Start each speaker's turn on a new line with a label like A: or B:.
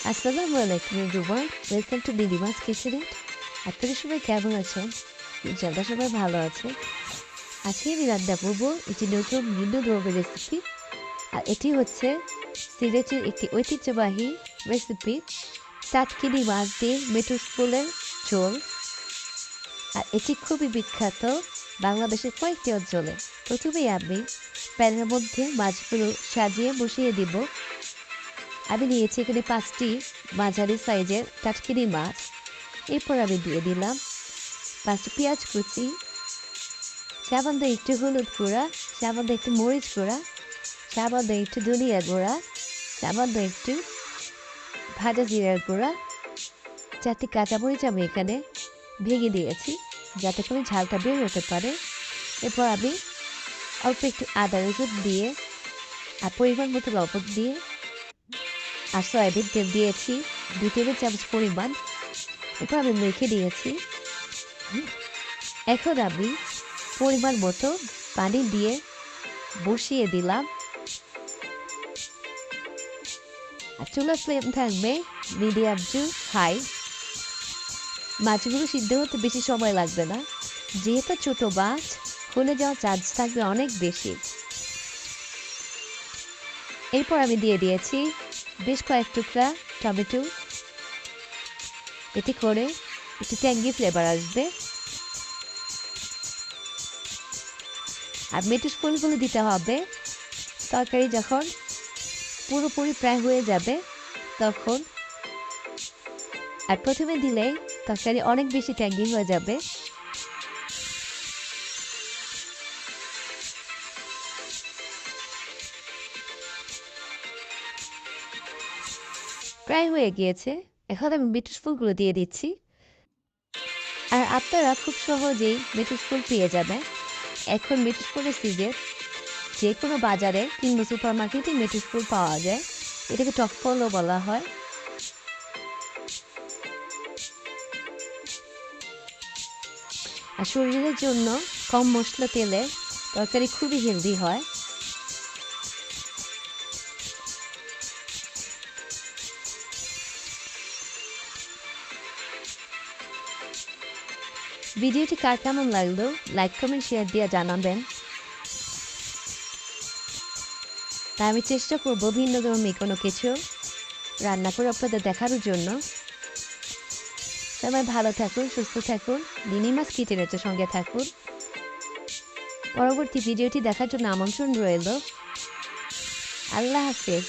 A: আসসালামু আলাইকুম everyone, welcome to দিদিমাস kitchen. আপনারা সবাই কেমন আছেন? ইনশাআল্লাহ সবাই ভালো আছে। আজকে আমি রান্না করবো এটি নতুন ভিন্ন ধরনের রেসিপি। আর এটি হচ্ছে সিলেটের একটি ঐতিহ্যবাহী রেসিপি, টাটকিনি মাছ দিয়ে মেটুস ফুলের ঝোল। আর এটি খুবই বিখ্যাত বাংলাদেশের কয়েকটি অঞ্চলে। প্রথমেই আমি প্যানের মধ্যে মাছগুলো সাজিয়ে বসিয়ে দিব। আমি নিয়েছি এখানে 5টি মাঝারি সাইজের টাটকিনি মাছ। এরপর আমি দিয়ে দিলাম 5টি পেঁয়াজ কুচি, সামান্য একটু হলুদ গুঁড়া, সামান্য একটু মরিচ গুঁড়া, সামান্য একটু ধনিয়া গুঁড়া, সামান্য একটু ভাজা জিরার গুঁড়া, 4টি কাঁচামরিচ আমি এখানে ভেঙে দিয়েছি যাতে করে ঝালটা বের হতে পারে। এরপর আমি অল্প একটু আদা রসুন দিয়ে আর পরিমাণ মতো লবণ দিয়ে আর সয়াবিন তেল দিয়েছি 2 টেবিল চামচ পরিমাণ। এরপর আমি মেখে দিয়েছি। এখন আমি পরিমাণ মতো পানি দিয়ে বসিয়ে দিলাম। আর চুলার ফ্লেম থাকবে মিডিয়াম টু হাই। মাছগুলো সিদ্ধ হতে বেশি সময় লাগবে না, যেহেতু ছোটো মাছ খুলে যাওয়ার চান্স থাকবে অনেক বেশি। এরপর আমি দিয়ে দিয়েছি বেশ কয়েক টুকরা টমেটো। এতে করে একটু ট্যাঙ্গি ফ্লেভার আসবে। আর মেটুস ফুলগুলো দিতে হবে তরকারি যখন পুরোপুরি প্রায় হয়ে যাবে তখন। আর প্রথমে দিলে তরকারি অনেক বেশি ট্যাঙ্গি হয়ে যাবে। প্রায় হয়ে গিয়েছে, এখন আমি মেটুস ফুলগুলো দিয়ে দিচ্ছি। আর আপনারা খুব সহজেই মেটুস ফুল পেয়ে যাবেন। এখন মেটুস ফুলের সিজন, যে কোনো বাজারে কিংবা সুপার মার্কেটে মেটুস ফুল পাওয়া যায়। এটাকে টক ফলও বলা হয়। আর শরীরের জন্য কম মশলা তেলে তরকারি খুবই হেলদি হয়। ভিডিওটি কার কেমন লাগলো লাইক কমেন্ট শেয়ার দিয়ে জানাবেন। তাই আমি চেষ্টা করবো ভিন্ন ধর্মী কোনো কিছু রান্না করে আপনাদের দেখানোর জন্য। সবাই ভালো থাকুন, সুস্থ থাকুন, দিদিমাস কিচেনের সঙ্গে থাকুন। পরবর্তী ভিডিওটি দেখার জন্য আমন্ত্রণ রইল। আল্লাহ হাফেজ।